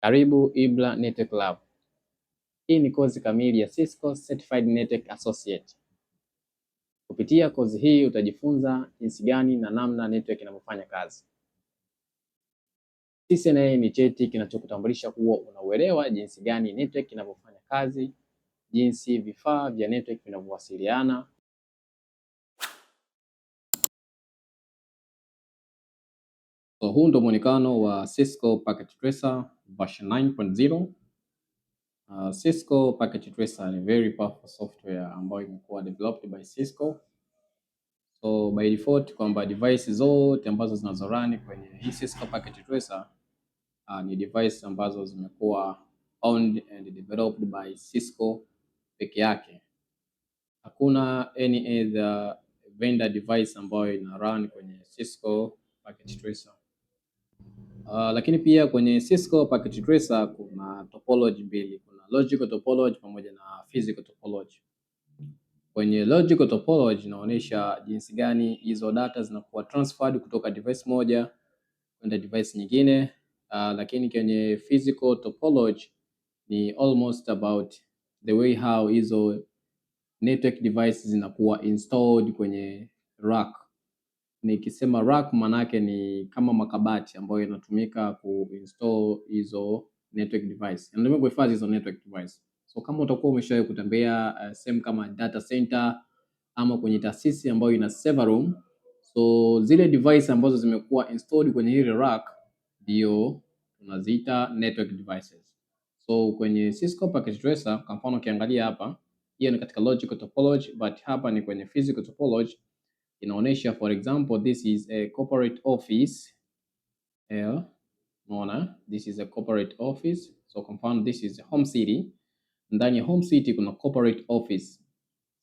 Karibu Ibra Network Lab. Hii ni kozi kamili ya Cisco Certified Network Associate. Kupitia kozi hii utajifunza jinsi gani na namna network inavyofanya kazi. CCNA ni cheti kinachokutambulisha kuwa unauelewa jinsi gani network inavyofanya kazi, jinsi vifaa vya network vinavyowasiliana. So huu ndo muonekano wa Cisco Packet Tracer version 9.0. Cisco Packet Tracer ni very powerful software ambayo imekuwa developed by Cisco. So by default kwamba device zote ambazo zinazorun kwenye hii Cisco Packet Tracer ni device ambazo zimekuwa owned and developed by Cisco peke yake. Hakuna any other vendor device ambayo ina run kwenye Cisco Packet Tracer. Lakini pia kwenye Cisco Packet Tracer kuna topology mbili, kuna logical topology pamoja na physical topology. Kwenye logical topology inaonyesha jinsi gani hizo data zinakuwa transferred kutoka device moja kwenda device nyingine, lakini kwenye physical topology ni almost about the way how hizo network devices zinakuwa installed kwenye rack. Nikisema rack manake ni kama makabati ambayo yanatumika kuinstall hizo network device, yanatumika kuhifadhi hizo network device. So kama utakuwa umeshawahi kutembea sehemu kama data center ama kwenye taasisi ambayo ina server room, so zile device ambazo zimekuwa installed kwenye hili rack ndio tunaziita network devices. So kwenye Cisco Packet Tracer kwa mfano ukiangalia hapa, hiyo ni katika logical topology, but hapa ni kwenye physical topology. Inaonyesha for example this is a corporate office. Unaona, this is a corporate office. So kwa mfano this is a home city. Ndani ya home city kuna corporate office.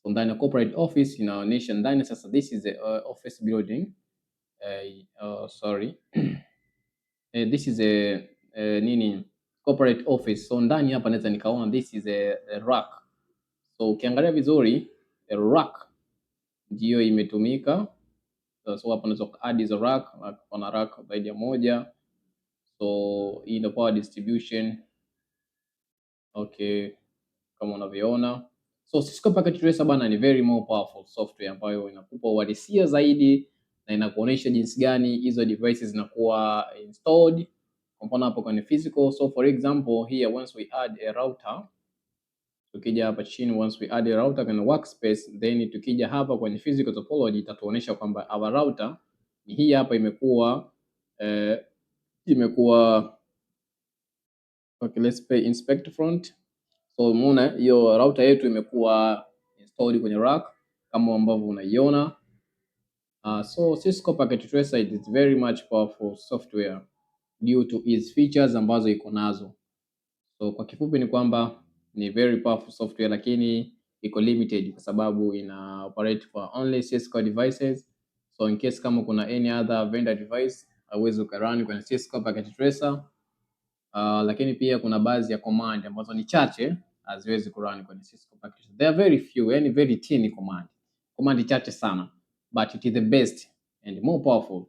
So ndani ya corporate office inaonyesha ndani sasa this is a office building. This is a corporate office. So ndani hapa naweza nikaona this is a rack. So ukiangalia vizuri a rack ndio imetumika. So hapa unaweza add hizo rack, kuna rack zaidi ya moja. So hii ndio power distribution. Okay, kama unavyoona. So Cisco Packet Tracer bana ni very more powerful software ambayo inakupa uhalisia zaidi na inakuonyesha jinsi gani hizo devices zinakuwa installed. Kwa mfano hapo kwenye physical, so for example here once we add a router, tukija hapa chini once we add a router kwenye workspace, then tukija hapa kwenye physical topology itatuonyesha kwamba our router ni hii hapa imekuwa okay, let's pay inspect front. So umeona hiyo router yetu imekuwa installed kwenye rack kama ambavyo unaiona. So Cisco Packet Tracer is very much powerful software due to its features ambazo iko nazo. So kwa kifupi ni kwamba ni very powerful software, lakini iko limited kwa sababu ina operate for only Cisco devices. So in case kama kuna any other vendor device hauwezi ukarun kwenye Cisco Packet Tracer. Lakini pia kuna baadhi ya command ambazo ni chache haziwezi kurun kwenye Cisco Packet Tracer. There are very few, yani very tiny command chache sana, but it is the best and more powerful.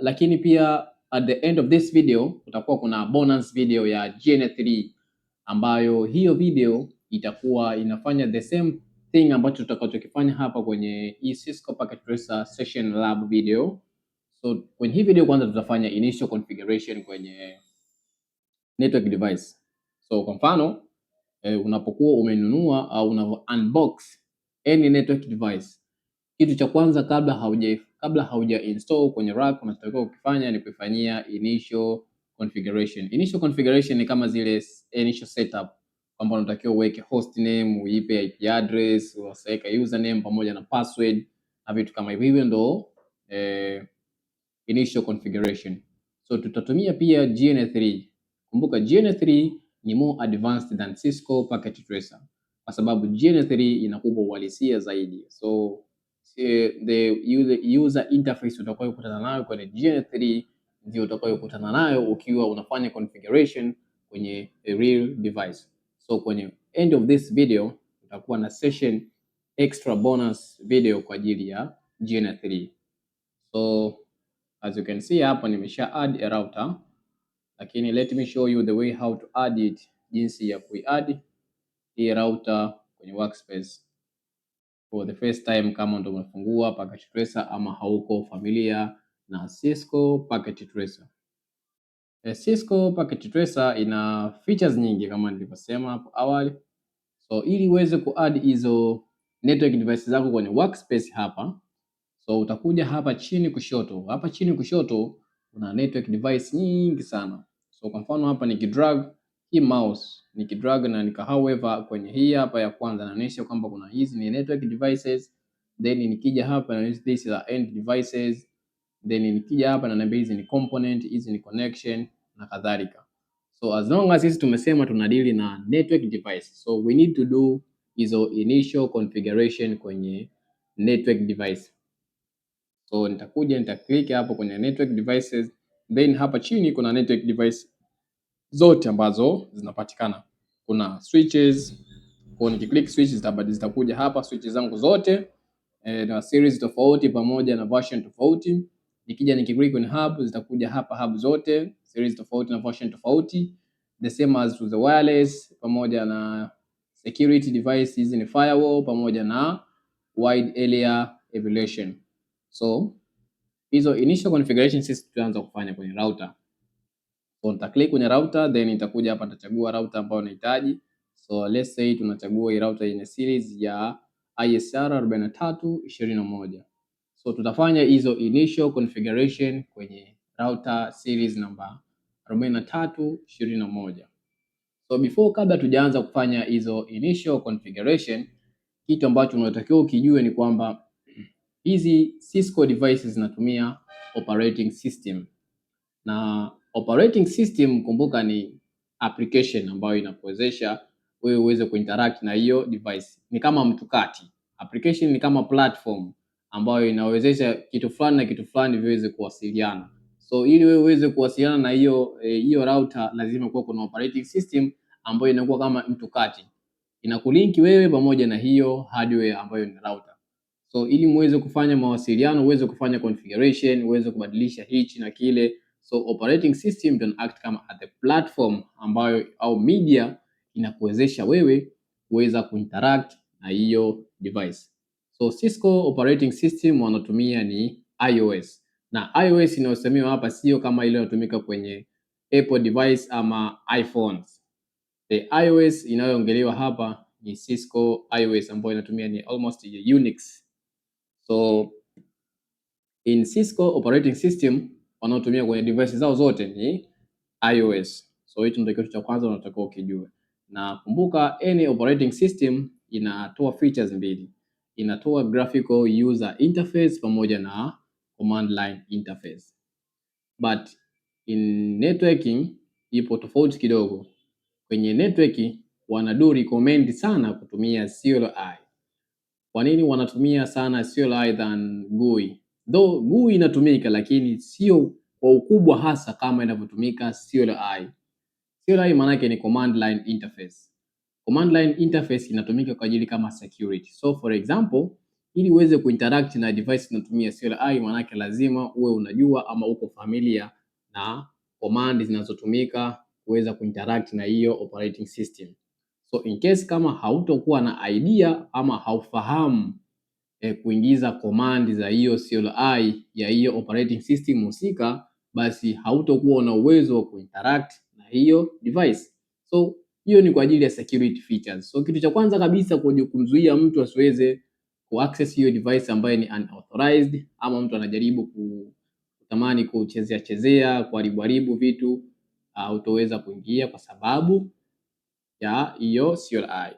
Lakini pia at the end of this video kutakuwa kuna bonus video ya GN3 ambayo hiyo video itakuwa inafanya the same thing ambacho tutakachokifanya hapa kwenye hii Cisco Packet Tracer session lab video. So kwenye hii video kwanza tutafanya initial configuration kwenye network device. So kwa mfano unapokuwa umenunua au una unbox any network device, kitu cha kwanza kabla hauja install kwenye rack unachotakiwa kukifanya ni kufanyia initial configuration. Initial configuration ni kama zile initial setup, kwamba unatakiwa uweke host name, uipe IP address, uweke username pamoja na password na vitu kama hivyo. Hivyo ndo initial configuration. So tutatumia pia GN3. Kumbuka GN3 ni more advanced than Cisco Packet Tracer kwa sababu GN3 inakupa uhalisia zaidi. So the user interface utakayokutana nayo kwenye GN3 ndio utakayokutana nayo ukiwa unafanya configuration kwenye a real device. So kwenye end of this video utakuwa na session extra bonus video kwa ajili ya GN3. So as you can see hapa nimesha add a router, lakini let me show you the way how to add it, jinsi ya kuiadd hii router kwenye workspace for the first time, kama ndo umefungua Packet Tracer ama hauko familia na Cisco Packet Tracer. Cisco Packet Tracer ina features nyingi kama nilivyosema hapo awali. So ili uweze kuadd hizo network devices zako kwenye workspace hapa, so utakuja hapa chini kushoto. Hapa chini kushoto kuna network device nyingi sana. So kwa mfano hapa nikidrag hii mouse, nikidrag na however kwenye hii hapa ya kwanza inaonyesha kwamba kuna hizi ni network devices, then nikija hapa na these are end devices, then nikija hapa na niambia hizi ni component, hizi ni connection na kadhalika. So as long as sisi tumesema tunadili na network device, so we need to do hizo initial configuration kwenye network device. So nitakuja click hapo kwenye network devices, then hapa chini kuna network device zote ambazo zinapatikana. Kuna switches, kwa nikiclick switch zitakuja hapa switches zangu zote na series tofauti pamoja na version tofauti. Nikija nikiclick kwenye hub zitakuja hapa hub zote series tofauti na version tofauti, the same as to the wireless pamoja na security device. Hizi ni firewall pamoja na wide area evaluation. So hizo initial configuration sisi tutaanza kufanya kwenye router. So nita click kwenye router, then nitakuja hapa nitachagua router ambayo nahitaji. So let's say tunachagua hii router yenye series ya ISR 4321. So tutafanya hizo initial configuration kwenye router series number 4321. So before, kabla tujaanza kufanya hizo initial configuration, kitu ambacho unatakiwa ukijue ni kwamba hizi Cisco devices zinatumia operating system, na operating system kumbuka ni application ambayo inakuwezesha wewe uweze kuinteract na hiyo device. Ni kama mtukati. Application ni kama platform ambayo inawezesha kitu fulani na kitu fulani viweze kuwasiliana. So ili wewe uweze kuwasiliana na hiyo router lazima kuwa kuna operating system ambayo inakuwa kama mtukati. Inakulinki wewe pamoja na hiyo hardware ambayo ni router. So ili muweze kufanya mawasiliano, uweze kufanya configuration, uweze kubadilisha hichi na kile. So operating system can act kama at the platform ambayo au media inakuwezesha wewe kuweza kuinteract na hiyo device. So Cisco operating system wanatumia ni iOS, na iOS inayosemiwa hapa sio kama ile inayotumika kwenye Apple device ama iPhones. The iOS inayoongelewa hapa ni Cisco iOS ambayo inatumia ni almost Unix. So in Cisco operating system wanaotumia kwenye devices zao zote ni iOS. So hicho ndio kitu cha kwanza unatakiwa ukijue. Na kumbuka any operating system inatoa features mbili. Inatoa graphical user interface pamoja na command line interface. But in networking ipo tofauti kidogo. Kwenye networking wanadu recommend sana kutumia CLI. Kwa nini wanatumia sana CLI than GUI? Though GUI inatumika lakini sio kwa ukubwa hasa kama inavyotumika CLI. CLI maana yake ni command line interface. Command line interface inatumika kwa ajili kama security. So for example, ili uweze kuinteract na device inatumia CLI maana yake lazima uwe unajua ama uko familiar na command zinazotumika kuweza kuinteract na hiyo operating system. So in case kama hautokuwa na idea ama haufahamu kuingiza command za hiyo CLI ya hiyo operating system husika, basi hautokuwa na uwezo wa kuinteract na hiyo device. So hiyo ni kwa ajili ya security features. So kitu cha kwanza kabisa kwenye kumzuia mtu asiweze kuaccess hiyo device ambayo ni unauthorized, ama mtu anajaribu kutamani kuchezea kuharibu vitu, hutoweza kuingia kwa sababu ya hiyo CLI.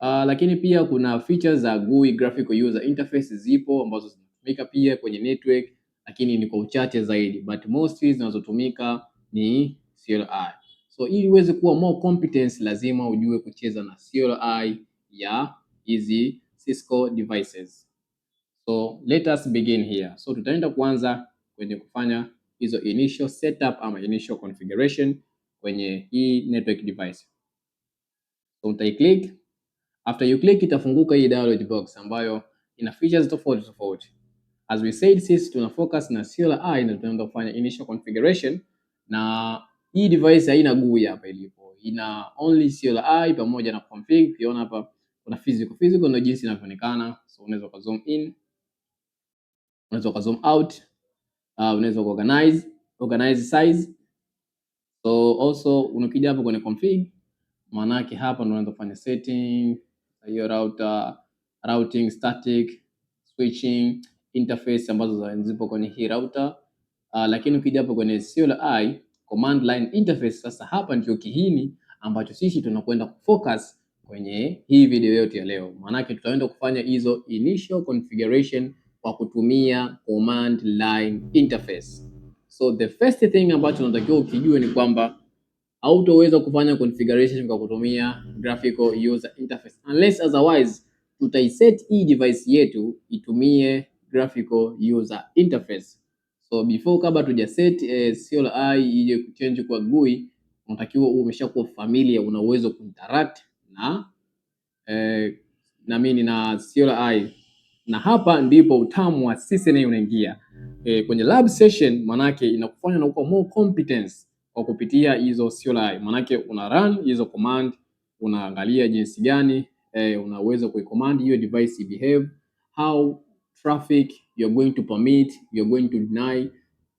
Lakini pia kuna features za GUI, graphical user interface, zipo ambazo zinatumika pia kwenye network, lakini ni kwa uchache zaidi, but mostly zinazotumika ni CLI. So ili uweze kuwa more competence lazima ujue kucheza na CLI ya hizi Cisco devices. So let us begin here. So tutaenda kuanza kwenye kufanya hizo initial setup ama initial configuration kwenye hii network device. So utai-click. After you click itafunguka hii dialog box ambayo ina features tofauti. As we said, sisi tuna focus na CLI na tunaenda kufanya initial configuration, na hii device haina GUI hapa ilipo, ina only CLI pamoja na config. Ukiona hapa kuna physical. Physical ndio jinsi inavyoonekana, so unaweza ka zoom in, unaweza ka zoom out, unaweza ku organize size. So also unakija hapo kwenye config, maana yake hapa ndio unaweza kufanya setting hiyo routing, static, switching, interface ambazo zipo kwenye hii router. Lakini ukija hapo kwenye CLI command line interface, sasa hapa ndio kiini ambacho sisi tunakwenda kufocus kwenye hii video yote ya leo. Maanake tutaenda kufanya hizo initial configuration kwa kutumia command line interface. So the first thing ambacho unatakiwa ukijue ni kwamba hautoweza kufanya configuration kwa kutumia graphical user interface unless otherwise tutaiset hii device yetu itumie graphical user interface. So before kabla tuja set CLI ije kuchange kwa GUI, unatakiwa umeshakuwa familiar, una uwezo kuinteract na CLI, na hapa ndipo utamu wa CCNA unaingia. Kwenye lab session manake inakufanya na uko more competence kwa kupitia hizo CLI, manake una run hizo command, unaangalia jinsi gani unaweza kuicommand hiyo device behave, how traffic you're going to permit, you're going to deny,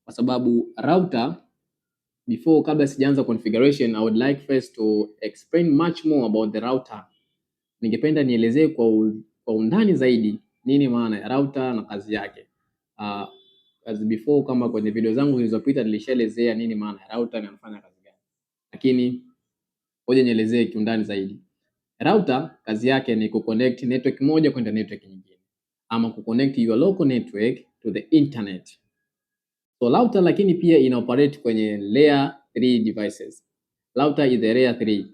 kwa sababu router, before kabla sijaanza configuration, I would like first to explain much more about the router. Ningependa nielezee kwa undani zaidi nini maana ya router na kazi yake. As before, kama kwenye video zangu zilizopita nilishaelezea nini maana ya router na inafanya kazi gani, lakini ngoja nielezee kiundani zaidi. Router kazi yake ni kuconnect network moja kwenda network nyingine, ama kuconnect your local network to the internet. So router lakini pia ina operate kwenye layer 3 devices. Router is the layer 3.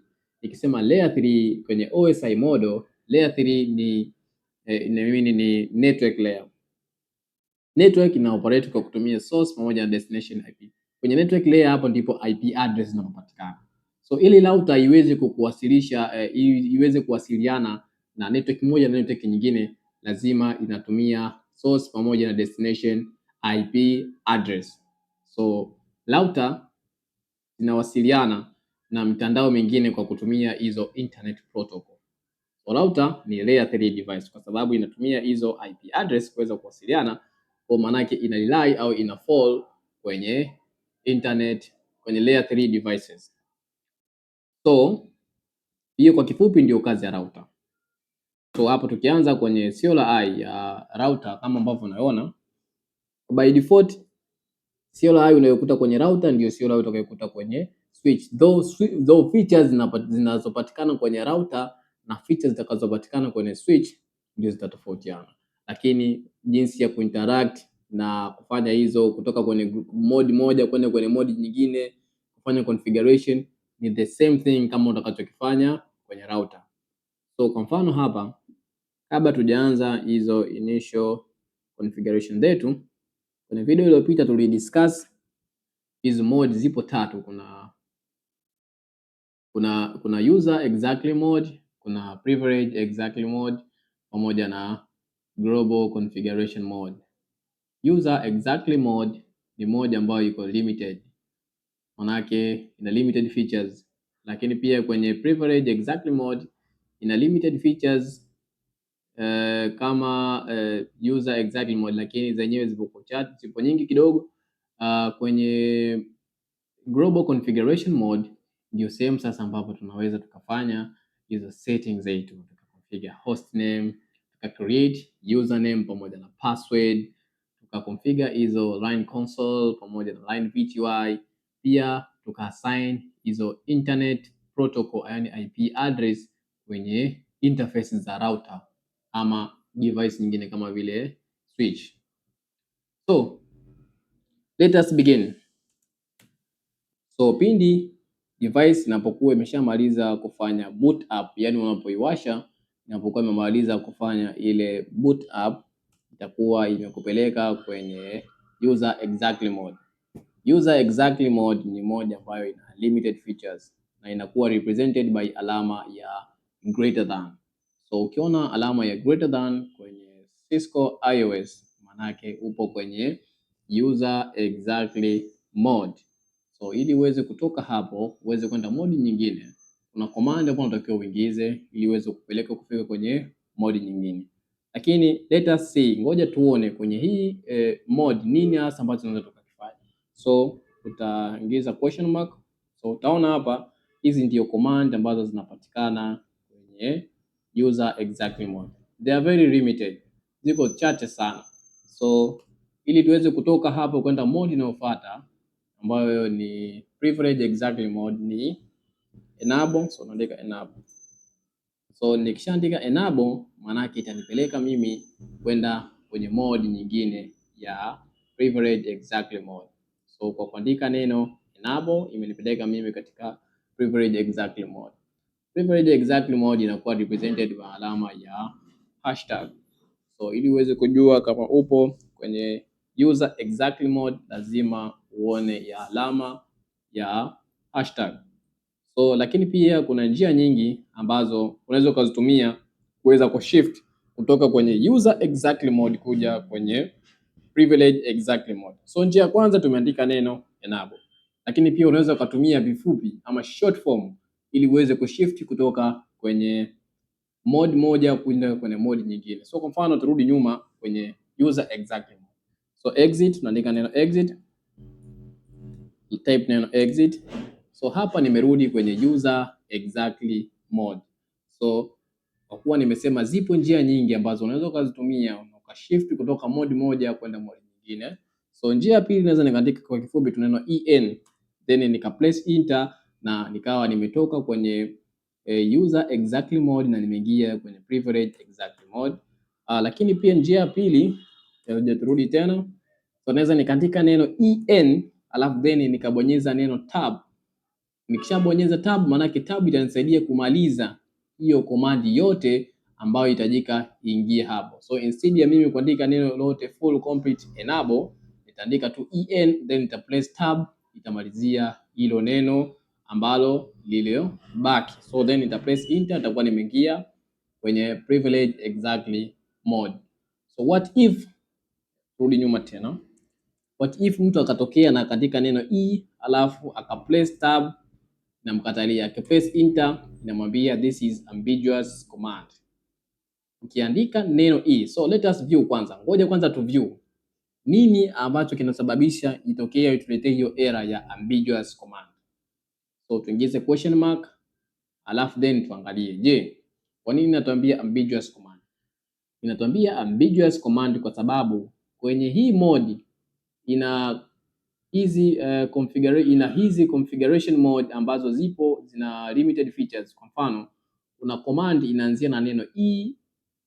Nikisema layer 3 kwenye OSI model, layer 3 ni network layer. Network ina operate kwa kutumia source pamoja na destination IP. Kwenye network layer hapo ndipo IP address zinapatikana. So ili router iweze kukuwasilisha iweze kuwasiliana na network moja na network nyingine, lazima inatumia source pamoja na destination IP address. So router inawasiliana na mitandao mingine kwa kutumia hizo internet protocol. So router ni layer 3 device kwa sababu inatumia hizo IP address kuweza kuwasiliana, kwa maana yake ina rely au ina fall kwenye internet, kwenye layer 3 devices. So hiyo kwa kifupi ndio kazi ya router. So hapo tukianza kwenye CLI ya router, kama ambavyo unaona by default CLI unayokuta kwenye router ndio CLI utakayokuta kwenye switch. Though features zinazopatikana kwenye router na features zitakazopatikana kwenye switch ndio zitatofautiana, lakini jinsi ya kuinteract na kufanya hizo kutoka kwenye mode moja kwenda kwenye mode nyingine, kufanya configuration ni the same thing kama utakachokifanya kwenye router. So kwa mfano hapa, kabla tujaanza hizo initial configuration zetu, kwenye video iliyopita tulidiscuss hizo mode zipo tatu. Kuna user exactly mode, kuna privilege exactly mode pamoja na global configuration mode. User exactly mode ni mode ambayo iko limited, manake ina limited features, lakini pia kwenye privilege exactly mode ina limited features kama user exactly mode, lakini zenyewe zipo nyingi kidogo. Kwenye global configuration mode ndio sehemu sasa ambapo tunaweza tukafanya hizo settings zetu, tukaconfigure hostname, create username pamoja na password, tukaconfigure hizo line console pamoja na line VTY, pia tukaassign hizo internet protocol, yani IP address kwenye interfaces za router ama device nyingine kama vile switch. So let us begin. So pindi device inapokuwa imeshamaliza kufanya boot up, yani unapoiwasha inapokuwa imemaliza kufanya ile boot up, itakuwa imekupeleka kwenye user exactly mode. User exactly mode ni mode ambayo ina limited features na inakuwa represented by alama ya greater than. So ukiona alama ya greater than kwenye Cisco iOS, manake upo kwenye user exactly mode. So ili uweze kutoka hapo uweze kwenda modi nyingine, kuna command ambayo unatakiwa uingize ili uweze kupeleka kufika kwenye modi nyingine. Lakini let us see, ngoja tuone kwenye hii mode nini hasa ambacho tunaweza tukakifanya. So utaingiza question mark. So utaona hapa hizi ndio command ambazo zinapatikana kwenye user exactly mode. They are very limited, ziko chache sana. So ili tuweze kutoka hapo kwenda mode inayofuata ambayo ni privilege exactly mode ni enable. So naandika enable. So nikishaandika enable, maana yake itanipeleka mimi kwenda kwenye mode nyingine ya privilege exactly mode. So kwa kuandika neno enable imenipeleka mimi katika privilege exactly mode. Privilege exactly mode inakuwa represented by alama ya hashtag. So ili uweze kujua kama upo kwenye user exactly mode lazima uone ya alama ya hashtag. So lakini pia kuna njia nyingi ambazo unaweza ukazitumia kuweza kushift kutoka kwenye user exactly mode kuja kwenye privilege exactly mode. So njia ya kwanza tumeandika neno enable, lakini pia unaweza ukatumia vifupi ama short form ili uweze kushift kutoka kwenye mode moja kwenda kwenye mode nyingine. So kwa mfano turudi nyuma kwenye user exactly mode. So exit, tunaandika neno exit, type neno exit. So hapa nimerudi kwenye user exactly mode. So kwa kuwa nimesema zipo njia nyingi ambazo unaweza ukazitumia ukashift kutoka mode moja kwenda mode nyingine. So njia ya pili naweza nikaandika kwa kifupi tu neno en, then nika press enter na nikawa nimetoka kwenye user exactly mode na nimeingia kwenye privilege exactly mode. Lakini pia njia ya pili, turudi tena. So naweza nikaandika neno en alafu then nikabonyeza neno tab. Nikishabonyeza tab, maana yake tab itanisaidia kumaliza hiyo command yote ambayo itajika iingie hapo. So instead ya mimi kuandika neno lote full complete enable, nitaandika tu en then nita press tab, itamalizia hilo neno ambalo lililobaki. So then nita press enter, nitakuwa nimeingia kwenye privilege exactly mode. So what if, rudi nyuma tena. What if mtu akatokea na katika neno alafu akapress tab na mkatalia, akipress enter inamwambia this is ambiguous command. Ukiandika neno so let us view kwanza. Ngoja kwanza tu view nini ambacho kinasababisha itokee ituletee hiyo error ya ambiguous command. So tuingize question mark alafu then tuangalie, je, kwa nini inatuambia ambiguous command? Inatuambia ambiguous command kwa sababu kwenye hii mode ina hizi configuration mode ambazo zipo zina limited features. Kwa mfano, kuna command inaanzia na neno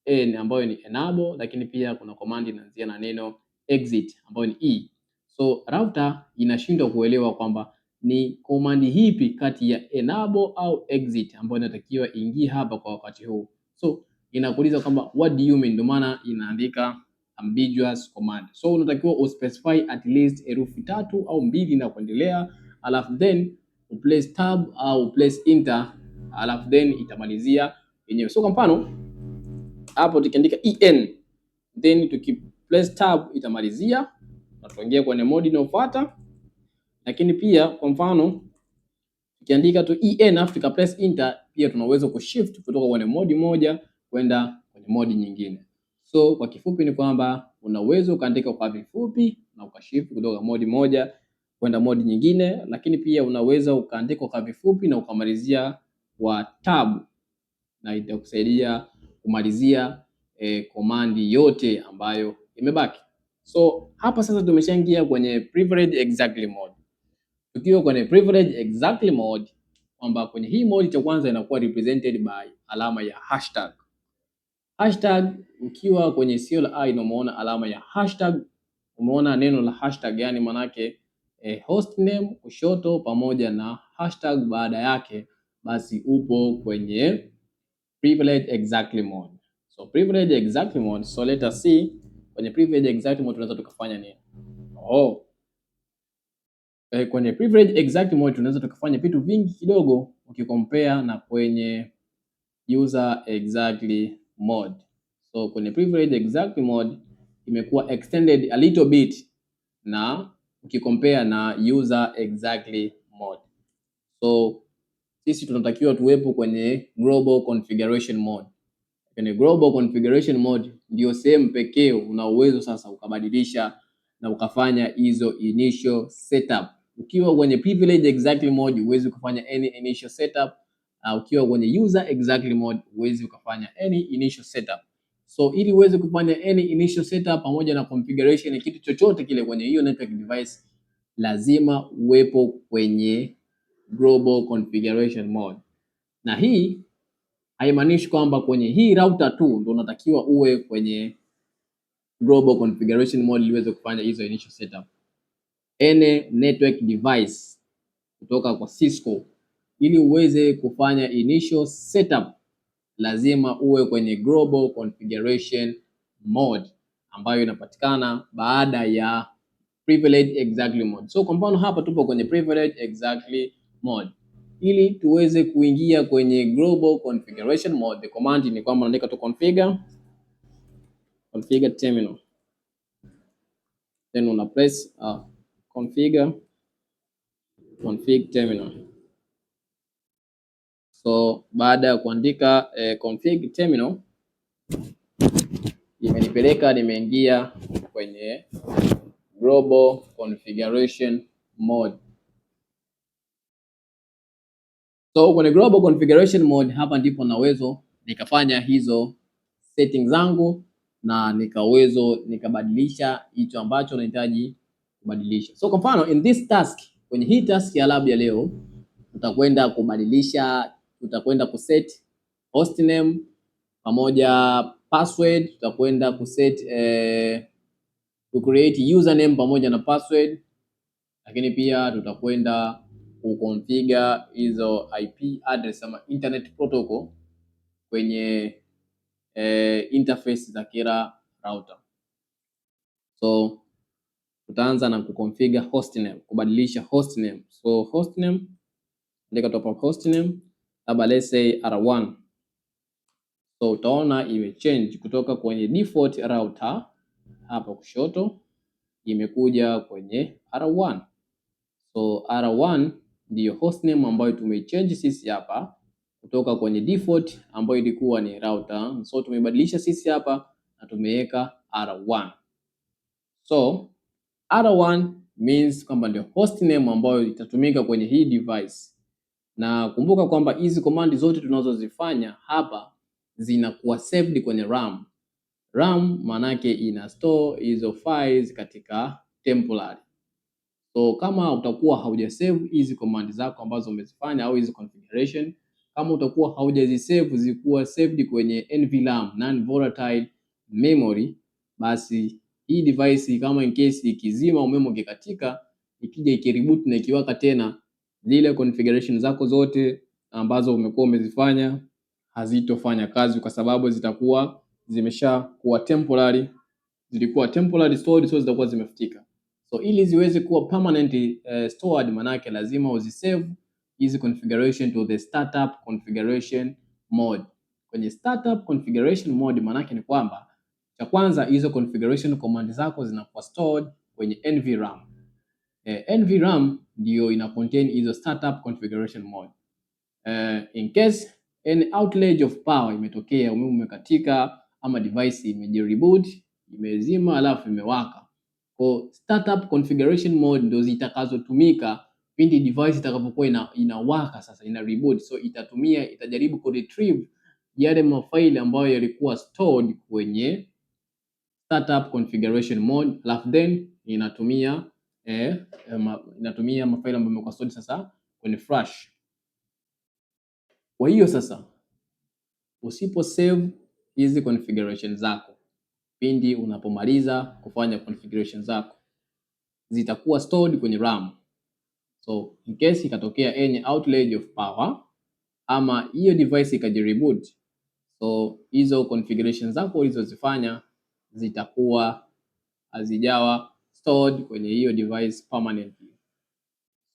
en ambayo ni enable, lakini pia kuna command inaanzia na neno exit ambayo ni So router inashindwa kuelewa kwamba ni command hipi kati ya enable au exit ambayo inatakiwa ingie hapa kwa wakati huu. So inakuuliza kwamba what do you mean, ndio maana inaandika ambiguous command. So unatakiwa uspecify at least herufi 3 au 2 na kuendelea, alafu then uplace tab au uplace enter, alafu then itamalizia yenyewe. So kwa mfano hapo tukiandika en then tukiplace tab itamalizia na tuingia kwenye mode inayofuata. Lakini pia kwa mfano tukiandika tu en alafu tukaplace enter, pia tunaweza kushift kutoka kwenye mode moja kwenda kwenye mode nyingine. So kwa kifupi ni kwamba unaweza ukaandika kwa vifupi na ukashift kutoka mode moja kwenda mode nyingine, lakini pia unaweza ukaandika kwa vifupi na ukamalizia kwa tab na itakusaidia kumalizia komandi yote ambayo imebaki. So hapa sasa tumeshaingia kwenye privilege exactly mode. Tukiwa kwenye privilege exactly mode, kwamba kwenye hii mode cha kwanza inakuwa represented by alama ya hashtag. Hashtag ukiwa kwenye CLI na umeona alama ya hashtag, umeona neno la hashtag, yani manake host name kushoto pamoja na hashtag baada yake, basi upo kwenye privilege exactly mode. So privilege exactly mode, so let us see kwenye privilege exactly mode tunaweza tukafanya nini? Kwenye privilege exactly mode tunaweza tukafanya vitu vingi kidogo ukikompare na kwenye user exactly mode. So kwenye privilege exactly mode imekuwa extended a little bit na ukicompare na user exactly mode. So sisi tunatakiwa tuwepo kwenye global configuration mode. Kwenye global configuration mode ndio sehemu pekee una uwezo sasa ukabadilisha na ukafanya hizo initial setup. Ukiwa kwenye privilege exactly mode huwezi kufanya any initial setup. Ukiwa kwenye user exactly mode huwezi ukafanya any initial setup. So ili uweze kufanya any initial setup pamoja na configuration ya kitu chochote kile kwenye hiyo network device, lazima uwepo kwenye global configuration mode. Na hii haimaanishi kwamba kwenye hii router tu ndio unatakiwa uwe kwenye global configuration mode ili uweze kufanya hizo initial setup. Any network device kutoka kwa Cisco, ili uweze kufanya initial setup lazima uwe kwenye global configuration mode ambayo inapatikana baada ya privilege exactly mode. So kwa mfano hapa tupo kwenye privilege exactly mode. Ili tuweze kuingia kwenye global configuration mode, the command ni kwamba unaandika tu configure terminal, then una press config terminal. So baada ya kuandika config terminal, imenipeleka nimeingia kwenye global configuration mode. So kwenye global configuration mode, hapa ndipo naweza nikafanya hizo settings zangu na nikabadilisha hicho ambacho nahitaji kubadilisha. So kwa mfano in this task, kwenye hii task ya lab ya leo, tutakwenda kubadilisha, tutakwenda kuset hostname pamoja password, tutakwenda kuset to create username pamoja na password, lakini pia tutakwenda kuconfigure hizo IP address ama internet protocol kwenye interface za kila router. So tutaanza na kuconfigure hostname, kubadilisha hostname. So hostname, andika top of hostname, labda let's say R1. So utaona imechange kutoka kwenye default router hapa kushoto imekuja kwenye R1. So R1 ndiyo hostname ambayo tumechange sisi hapa kutoka kwenye default ambayo ilikuwa ni router. So tumebadilisha sisi hapa na tumeweka R1. So R1 means kwamba ndio hostname ambayo itatumika kwenye hii device. Na kumbuka kwamba hizi command zote tunazozifanya hapa zinakuwa saved kwenye RAM. RAM maanake ina store hizo files katika temporary. So kama utakuwa haujasave hizi command zako ambazo umezifanya au hizi configuration, kama utakuwa haujazisave zikuwa saved kwenye NVRAM, non volatile memory, basi hii device kama in case ikizima umeme ukikatika, ikija ikireboot na ikiwaka tena, zile configuration zako zote ambazo umekuwa umezifanya hazitofanya kazi kwa sababu zitakuwa zimeshakuwa temporary, zilikuwa temporary stored, so zitakuwa zimefutika. So ili ziweze kuwa permanent stored, manake lazima uzisave hizi configuration to the startup configuration mode. Kwenye startup configuration mode manake ni kwamba cha kwanza hizo configuration command zako zinakuwa stored kwenye NVRAM. NVRAM ndio ina contain hizo startup configuration mode. In case any outage of power imetokea, umeme umekatika ama device imejireboot, imezima alafu imewaka, kwa startup configuration mode ndio zitakazotumika pindi device itakapokuwa inawaka sasa, ina reboot. So itajaribu ku retrieve yale mafaili ambayo yalikuwa stored kwenye startup configuration mode, alafu then inatumia mafaili ambayo yamekuwa stored sasa kwenye flash. Kwa hiyo sasa usipo save hizi configuration zako pindi unapomaliza kufanya configuration zako, zitakuwa stored kwenye RAM. So in case ikatokea any outage of power ama hiyo device ikajireboot, so hizo configuration zako ulizozifanya zitakuwa hazijawa stored kwenye hiyo device permanently.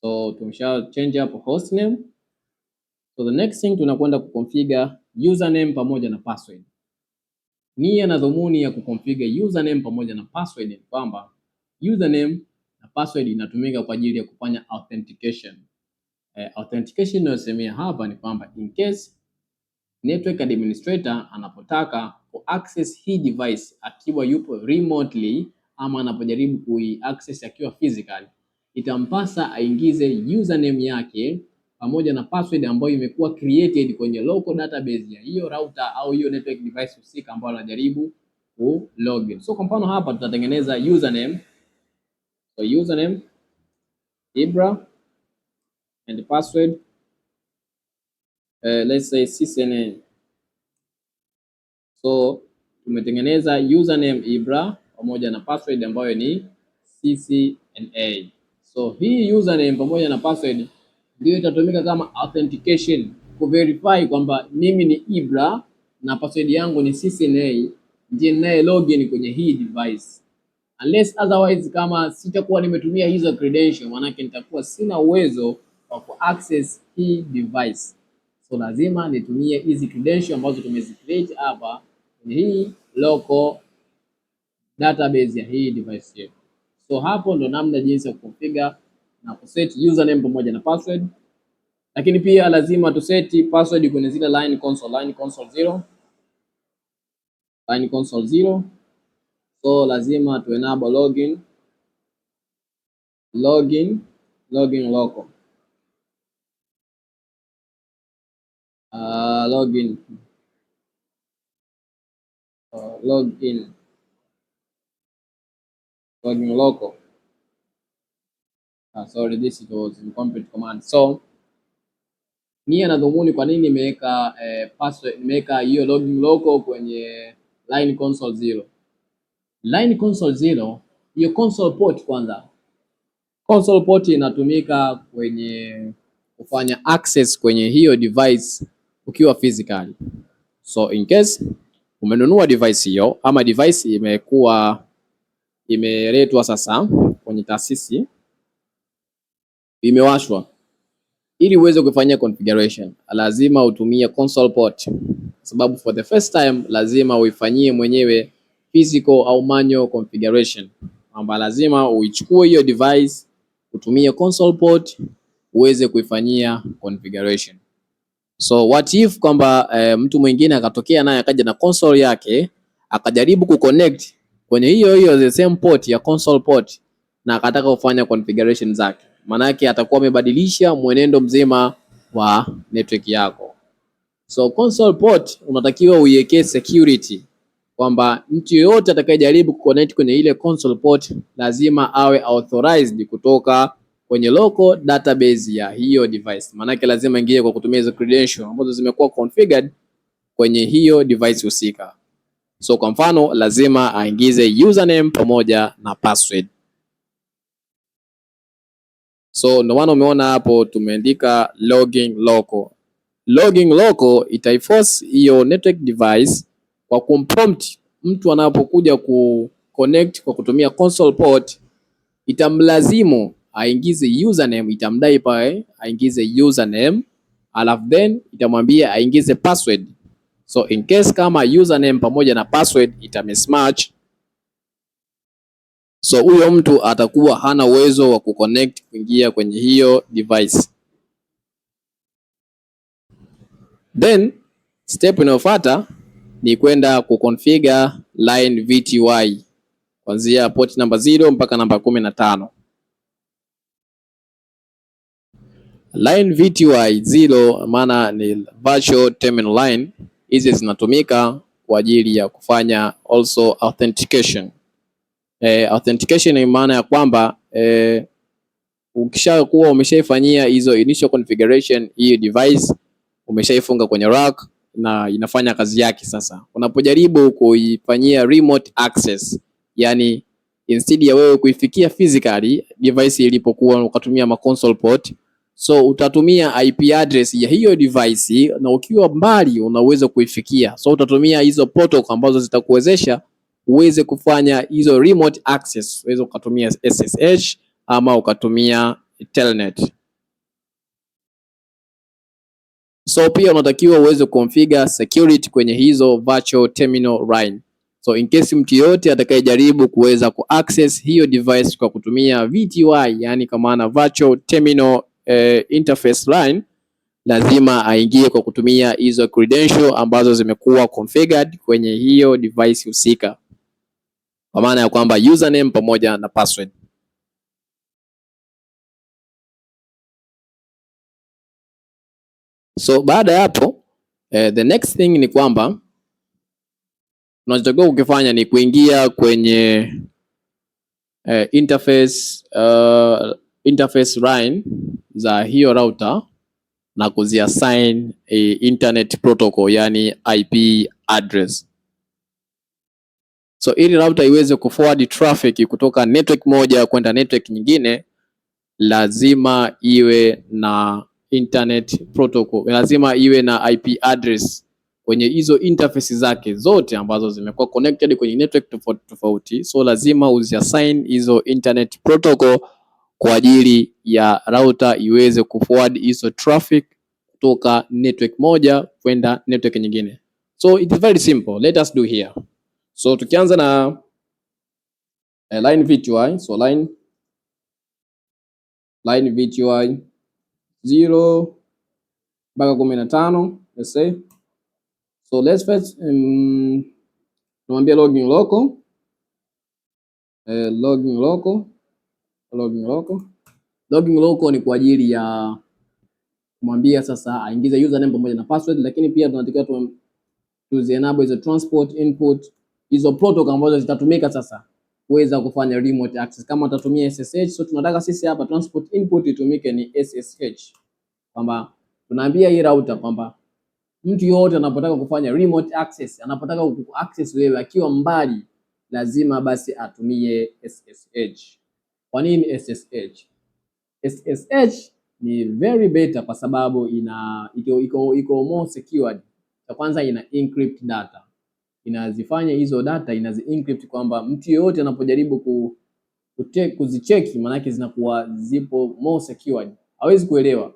So tumesha change hapo hostname. So the next thing tunakwenda kuconfigure username pamoja na password. Nia na dhumuni ya kuconfigure username pamoja na password ni kwamba username na password inatumika kwa ajili ya kufanya authentication. Authentication inayosemea hapa ni kwamba in case network administrator anapotaka ku access hii device akiwa yupo remotely ama anapojaribu access akiwa physically, itampasa aingize username yake pamoja na password ambayo imekuwa created kwenye local database ya hiyo router au hiyo network device husika ambayo anajaribu ku login. So kwa mfano hapa tutatengeneza username. So username Ibra and password let's say CCNA. So tumetengeneza username Ibra pamoja na password ambayo ni CCNA. So hii username pamoja na password ndio itatumika kama authentication ku verify kwamba mimi ni Ibra na password yangu ni CCNA, ndiye naye login kwenye hii device. Unless otherwise, kama sitakuwa nimetumia hizo credential, maanake nitakuwa sina uwezo wa ku access hii device. So lazima nitumie hizi credential ambazo tumezicreate hapa kwenye hii local database ya hii device yetu. So hapo ndo namna jinsi ya kuconfigure na kuset username pamoja na password, lakini pia lazima tuseti password kwenye zile line console 0. So lazima tu enable login local login local. Sorry, this was incomplete command. So nia na dhumuni kwa nini nimeweka password, nimeweka hiyo login local kwenye line console 0. Line console 0, hiyo console port kwanza. Console port inatumika kwenye kufanya access kwenye hiyo device ukiwa physically. So in case umenunua device hiyo ama device imeletwa sasa kwenye taasisi, imewashwa, ili uweze kufanya configuration lazima utumie console port, sababu for the first time lazima uifanyie mwenyewe physical au manual configuration, kwamba lazima uichukue hiyo device utumie console port uweze kuifanyia configuration. So what if kwamba mtu mwingine akatokea naye akaja na console yake akajaribu kuconnect kwenye hiyo the same port ya console port na akataka kufanya configuration zake, maana yake atakuwa amebadilisha mwenendo mzima wa network yako. So console port unatakiwa uiwekee security kwamba mtu yeyote atakayejaribu kuconnect kwenye ile console port lazima awe authorized kutoka kwenye local database ya hiyo device. Maana yake lazima ingie kwa kutumia hizo credentials ambazo zimekuwa configured kwenye hiyo device husika. So kwa mfano lazima aingize username pamoja na password. So ndio maana umeona hapo tumeandika login local. Login local itaiforce hiyo network device kwa kumprompt mtu anapokuja kuconnect kwa kutumia console port, itamlazimu aingize username, itamdai pale aingize username, alafu then itamwambia aingize password. So in case kama username pamoja na password mismatch, so huyo mtu atakuwa hana uwezo wa kuconnect kuingia kwenye hiyo device. Then step inayofuata ni kwenda kuconfigure line VTY kuanzia port number 0 mpaka namba 15. Line VTY 0 maana ni virtual terminal line. Hizi zinatumika kwa ajili ya kufanya also authentication. Authentication ni maana ya kwamba ukishakuwa umeshaifanyia hizo initial configuration, hiyo device umeshaifunga kwenye rack na inafanya kazi yake. Sasa unapojaribu kuifanyia remote access, yani instead ya wewe kuifikia physically device ilipokuwa ukatumia ma console port, so utatumia IP address ya hiyo device na ukiwa mbali unaweza kuifikia. So utatumia hizo protocol ambazo zitakuwezesha uweze kufanya hizo remote access, uweze ukatumia SSH ama ukatumia Telnet. So pia unatakiwa uweze configure security kwenye hizo virtual terminal line. So in case mtu yote atakayejaribu kuweza kuaccess hiyo device kwa kutumia VTY, yani kwa maana virtual terminal interface line, lazima aingie kwa kutumia hizo credential ambazo zimekuwa configured kwenye hiyo device husika, kwa maana ya kwamba username pamoja na password. So baada ya hapo the next thing ni kwamba unachotakiwa kukifanya ni kuingia kwenye interface line za hiyo router na kuziassign internet protocol, yani IP address. So ili router iweze kuforward traffic kutoka network moja kwenda network nyingine, lazima iwe na internet protocol, lazima iwe na IP address kwenye hizo interface zake zote ambazo zimekuwa connected kwenye network tofauti tofauti. So lazima uziassign hizo internet protocol kwa ajili ya router iweze kuforward hizo traffic kutoka network moja kwenda network nyingine. So it is very simple. Let us do here. So tukianza na line VTY. So line VTY 0 mpaka 15, let's say. So let's first tunamwambia login local. Login local ni kwa ajili ya kumwambia sasa aingize username pamoja na password, lakini pia tunatakiwa enable hizo transport input, hizo protocol ambazo zitatumika sasa kuweza kufanya remote access. Kama utatumia SSH, so tunataka sisi hapa transport input itumike ni SSH, kwamba tunaambia hii router kwamba mtu yote anapotaka kufanya remote access, anapotaka kuaccess wewe akiwa mbali, lazima basi atumie SSH. Kwa nini SSH? SSH ni very better kwa sababu iko more secured. Kwa kwanza ina encrypt data, inazifanya hizo data inazi encrypt, kwamba mtu yote anapojaribu kuzicheki, maana zinakuwa zipo more secured, hawezi kuelewa.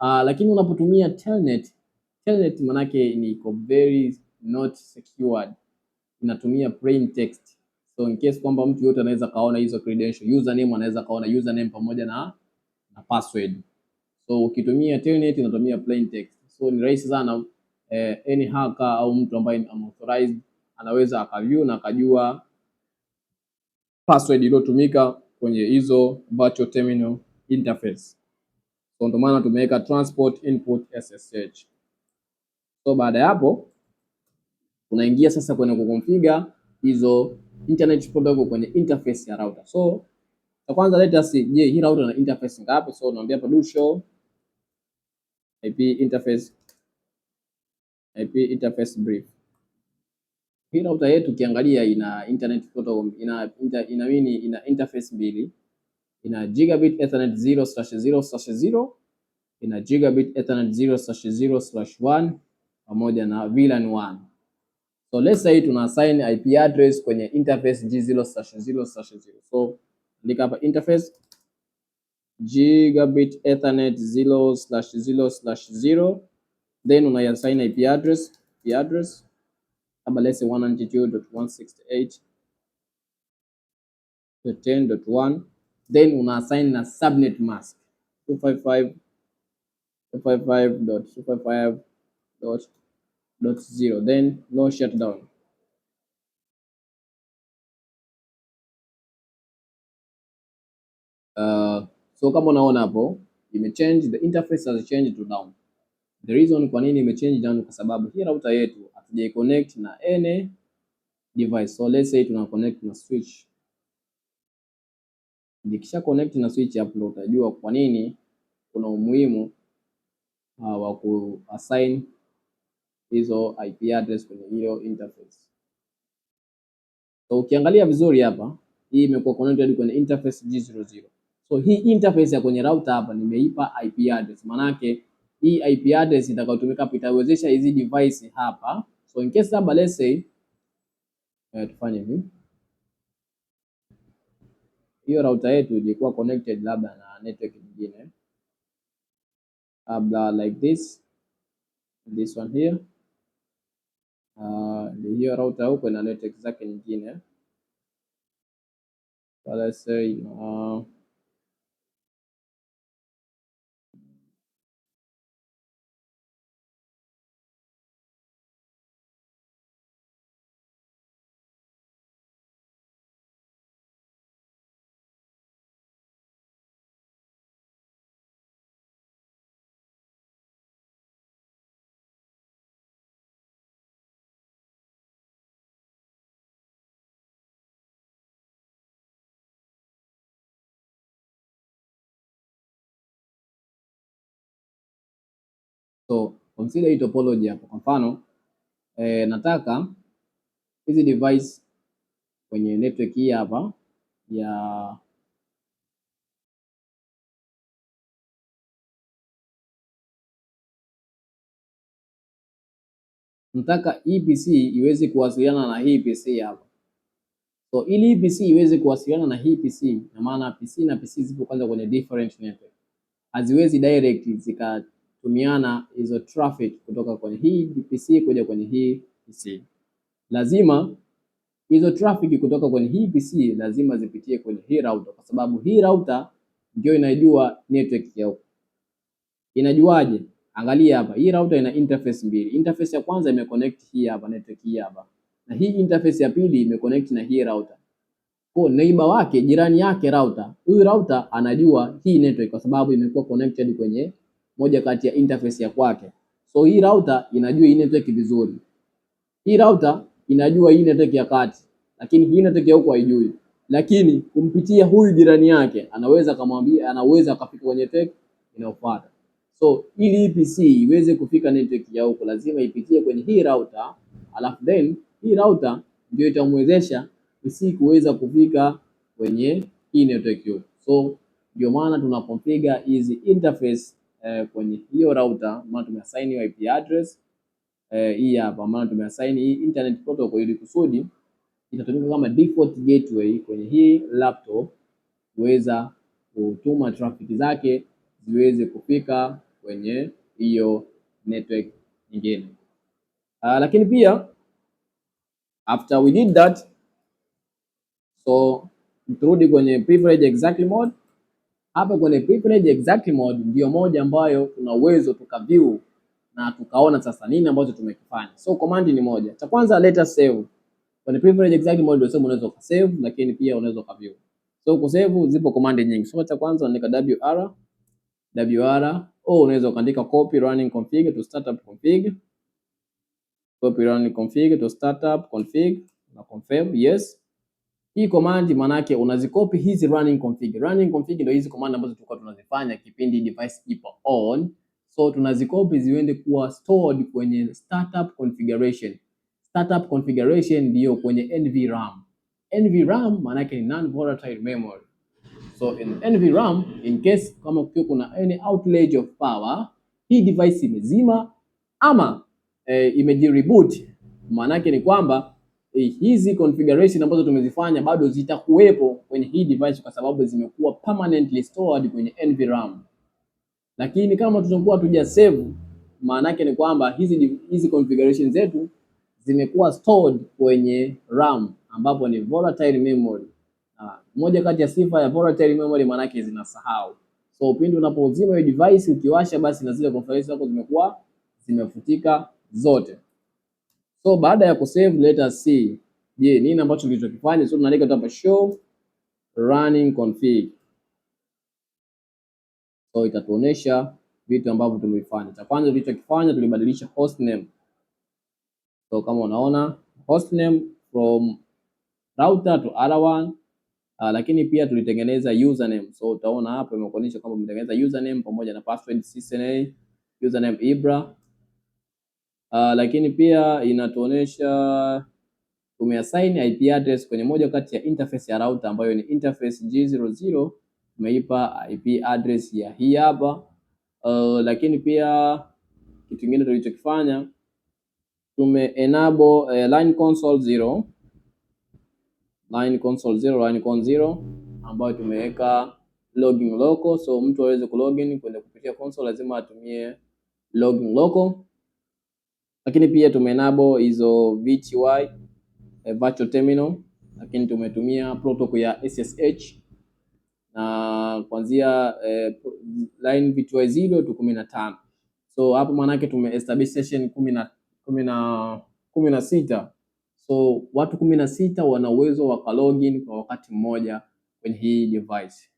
Lakini unapotumia telnet manake ni iko very not secured, inatumia plain text. So in case kwamba mtu yote anaweza kaona hizo credential, username anaweza kaona username pamoja na password. So ukitumia telnet inatumia plain text, so ni rahisi sana any hacker au mtu ambaye ni unauthorized anaweza akaview na akajua password iliyotumika kwenye hizo virtual terminal interface. So ndio maana tumeweka transport input SSH. So baada ya hapo unaingia sasa kwenye kuconfigure hizo internet protocol kwenye interface ya router. So kwa kwanza let us see, je, hii router ina interface ngapi? So unaambia hapa do show IP interface brief. Hii router yetu ukiangalia ina internet protocol, ina interface mbili. Ina gigabit ethernet 0/0/0, ina gigabit ethernet 0/0/1 pamoja na VLAN 1. So let's say tuna assign IP address kwenye interface G0/0/0. So andika hapa interface gigabit ethernet 0/0/0, then una assign IP address hapa, let's say 192.168.10.1, then una assign na subnet mask 255.255.0, then no shutdown. So kama unaona hapo imechange, the interface has changed to down. The reason kwa nini imechange down kwa sababu hii router yetu hatujai connect na any device. So let's say tuna connect na switch. Nikisha connect na switch hapo utajua kwa nini kuna umuhimu wa kuassign hizo IP address kwenye hiyo interface. So ukiangalia vizuri hapa, hii imekuwa connected kwenye interface G00. So hii interface ya kwenye router hapa nimeipa IP address. Manake hii IP address itakayotumika hapa itawezesha hizi device hapa. So in case hapa let's say tufanye hivi. Hiyo router yetu ilikuwa connected labda na network nyingine. Like this one here. hiyo router huko ina network zake nyingine. So let's say so consider hii topology hapo. Kwa mfano nataka hizi device kwenye network hii hapa ya nataka hii PC iweze kuwasiliana na hii PC hapa. So ili hii PC iweze kuwasiliana na hii PC, na maana PC na PC zipo kwanza kwenye different network, haziwezi direct zikatumiana hizo traffic kutoka kwenye hii PC kuja kwenye hii PC. Lazima hizo traffic kutoka kwenye hii PC lazima zipitie kwenye hii router, kwa sababu hii router ndio inajua network ya huko. Inajuaje? Angalia hapa, hii router ina interface mbili. Interface ya kwanza imeconnect hii hapa network hii hapa, na hii interface ya pili imeconnect na hii router. Kwa neighbor wake, jirani yake router, huyu router anajua hii network kwa sababu imekuwa connected kwenye moja kati ya interface ya kwake. So hii router inajua hii network vizuri. Hii router inajua hii network ya kati, lakini hii network ya huko haijui. Lakini kumpitia huyu jirani yake anaweza kumwambia, anaweza akafika kwenye network inayofuata. So ili hii PC iweze kufika network ya huko lazima ipitie kwenye hii router, alafu then hii router ndio itamwezesha PC kuweza kufika kwenye hii network hiyo. So ndio maana tuna configure hizi interface kwenye hiyo router, maana tumeassign hiyo IP address hii hapa, maana tumeassign hii internet protocol ili kusudi itatumika kama default gateway kwenye hii laptop kuweza kutuma traffic zake ziweze kufika kwenye hiyo network nyingine. Lakini pia after we did that, so turudi kwenye privilege exactly mode. Hapa kwenye privilege exactly mode ndio moja ambayo tuna uwezo tukaview na tukaona sasa nini ambacho tumekifanya. So command ni moja. Cha kwanza let us save. Kwenye privilege exactly mode ndio unaweza ukasave, lakini pia unaweza ukaview. So kusave zipo command nyingi. So cha kwanza unaandika wr au unaweza ukaandika copy running config to startup config. Copy running config to startup config na confirm yes. Hii command maana yake unazikopi hizi running config. Running config ndio hizi command ambazo tulikuwa tunazifanya kipindi device ipo on. So tunazikopi ziende kuwa stored kwenye startup configuration. Startup configuration ndio kwenye NVRAM. NVRAM maana yake ni non volatile memory. So in NVRAM, in case kama kuna any outage of power, hii device imezima ama imejireboot, maana yake ni kwamba hizi configuration ambazo tumezifanya bado zitakuwepo kwenye hii device kwa sababu zimekuwa permanently stored kwenye NVRAM. Lakini kama tutakuwa tuja save, maana yake ni kwamba hizi configuration zetu zimekuwa stored kwenye RAM ambapo ni volatile memory. Moja kati ya sifa ya volatile memory maana yake zinasahau. So pindi unapozima hiyo device ukiwasha, basi na zile configuration zako zimekuwa zimefutika zote. So baada ya kusave, let us see je, nini ambacho tulichokifanya. So tunaandika tu hapa show running config. So itatuonesha vitu ambavyo tumefanya. Cha kwanza tulichokifanya, tulibadilisha host name. So kama unaona host name from router to other one. Lakini pia tulitengeneza username. So utaona hapo imekuonyesha kwamba tumetengeneza username pamoja na password CCNA, username Ibra. Lakini pia inatuonesha tumeassign IP address kwenye moja kati ya interface ya router ambayo ni interface G00, tumeipa IP address ya hii hapa. Lakini pia kitu kingine tulichokifanya, tume enable line console 0, line console 0 ambayo tumeweka login local. So mtu aweze kulogin kwenda kupitia console lazima atumie login local. lakini pia enable hizo VTY virtual terminal, lakini tumetumia protocol ya SSH na kuanzia line VTY 0 to 15. So hapo maana yake tumeestablish session 16. So watu 16 wana uwezo wa login kwa wakati mmoja kwenye hii device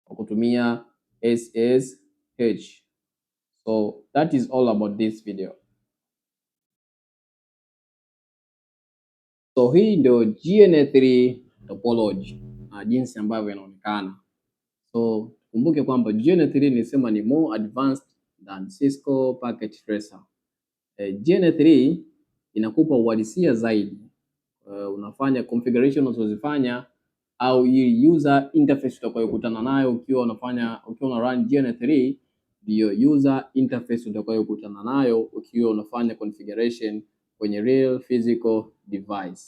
kwa kutumia SSH. So that is all about this video. So hii ndio GNA3 topology na jinsi ambavyo inaonekana. So kumbuke kwamba GNA3 nilisema ni more advanced than Cisco Packet Tracer. GNA3 inakupa uhalisia zaidi. Unafanya configuration unazozifanya au hii user interface utakayokutana nayo ukiwa una run GNA3 ndio user interface utakayokutana nayo ukiwa unafanya configuration kwenye real physical device.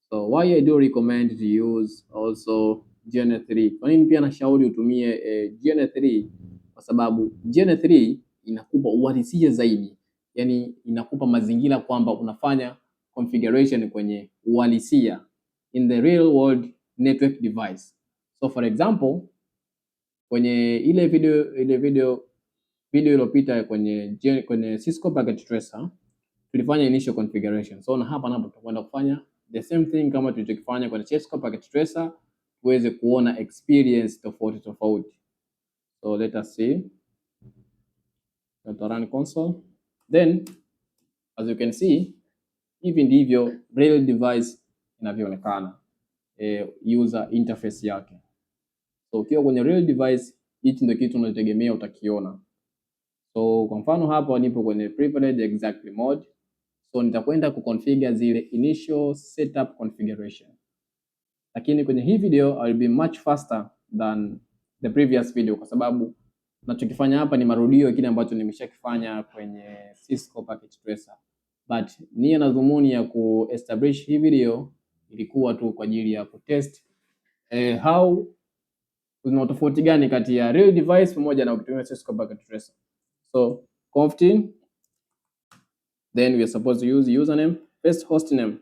So why I do recommend to use also GNA3. Kwa nini pia nashauri utumie GNA3? Kwa sababu GNA3 inakupa uhalisia zaidi, yani inakupa mazingira kwamba unafanya configuration kwenye uhalisia in the real world network device. So for example, kwenye ile video iliyopita kwenye Cisco Packet Tracer tulifanya initial configuration. So na hapa napo tutakwenda kufanya the same thing kama tulichokifanya kwenye Cisco Packet Tracer, tuweze kuona experience tofauti. So let us see. Run console. Then as you can see, hivi ndivyo real device inavyoonekana, user interface yake. So ukiwa kwenye real device, hichi ndio kitu unategemea utakiona. So kwa mfano hapa nipo kwenye privileged exactly mode. So nitakwenda kuconfigure zile initial setup configuration. Lakini kwenye hii video I will be much faster than the previous video kwa sababu nachokifanya hapa ni marudio kile ambacho nimeshakifanya kwenye Cisco Packet Tracer. But nia na dhumuni ya kuestablish hii video ilikuwa tu kwa ajili ya kutest how kuna tofauti gani kati ya real device pamoja na ukitumia Cisco Packet Tracer. So conft, then we are supposed to use username, first hostname.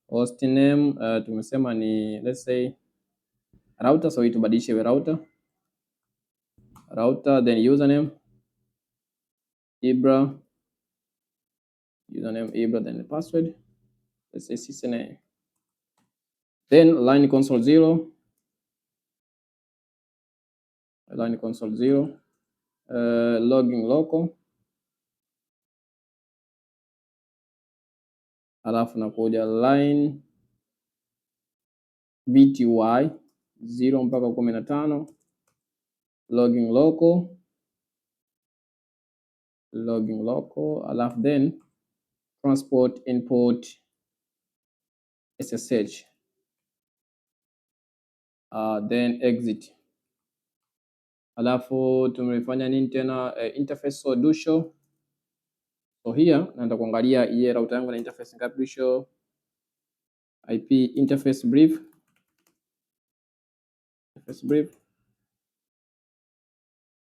Hostname tumesema ni let's say router, so itubadilishe we router, then username Ibra, then the password, let's say CCNA, then line console 0, login local, alafu nakuja line VTY 0 mpaka 15, login local, alafu then transport input SSH, then exit. Alafu tumefanya nini tena? Interface so do show. So here naenda kuangalia hii router yangu na interface ngapi, do show IP interface brief.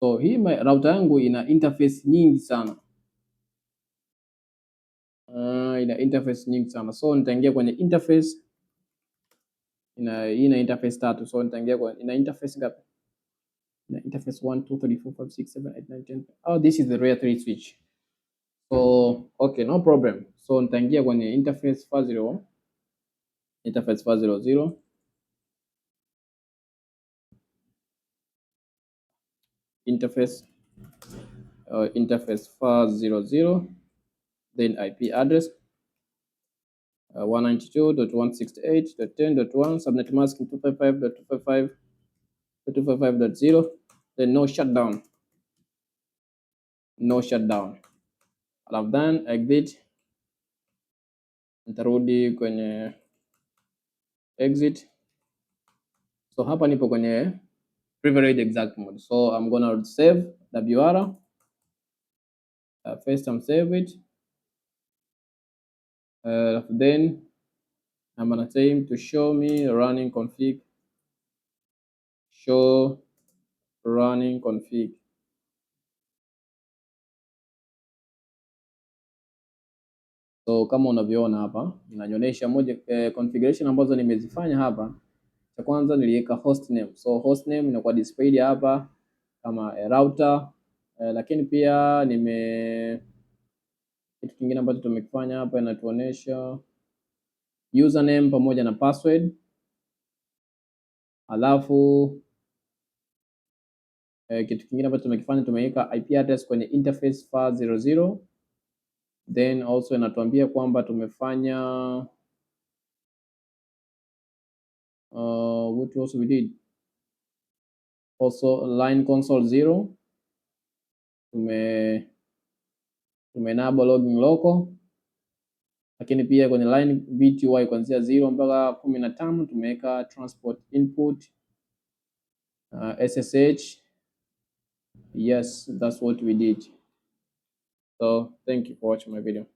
So hii router yangu ina interface nyingi sana. So nitaingia kwenye interface, ina interface 3. So nitaingia kwa ina interface ngapi? Ina interface 1 2 3 4 5 6 7 8 9 10. Oh, this is the layer 3 switch. So okay, no problem. So nitaingia kwenye interface 500, interface 500, interface 500, then IP address 192.168.10.1, subnet mask 255.255.255.0, then no shutdown. Alafu then exit, nitarudi kwenye exit. So hapa nipo kwenye privileged exact mode. So I'm gonna save WR. First I'm save it. Then I'm gonna say him to show me running config. Show running config. So kama unavyoona hapa inanionyesha moja configuration ambazo nimezifanya hapa. Cha kwanza niliweka hostname, so hostname inakuwa displayed hapa kama router lakini pia kitu kingine ambacho tumekifanya hapa inatuonesha username pamoja na password, alafu kitu kingine ambacho tumekifanya tumeweka IP address kwenye interface far 00, then also inatuambia kwamba tumefanya what also we did also line console 0 tume enable login local, lakini pia kwenye line VTY kuanzia 0 mpaka 15 tumeweka transport input SSH. Yes, that's what we did. So thank you for watching my video.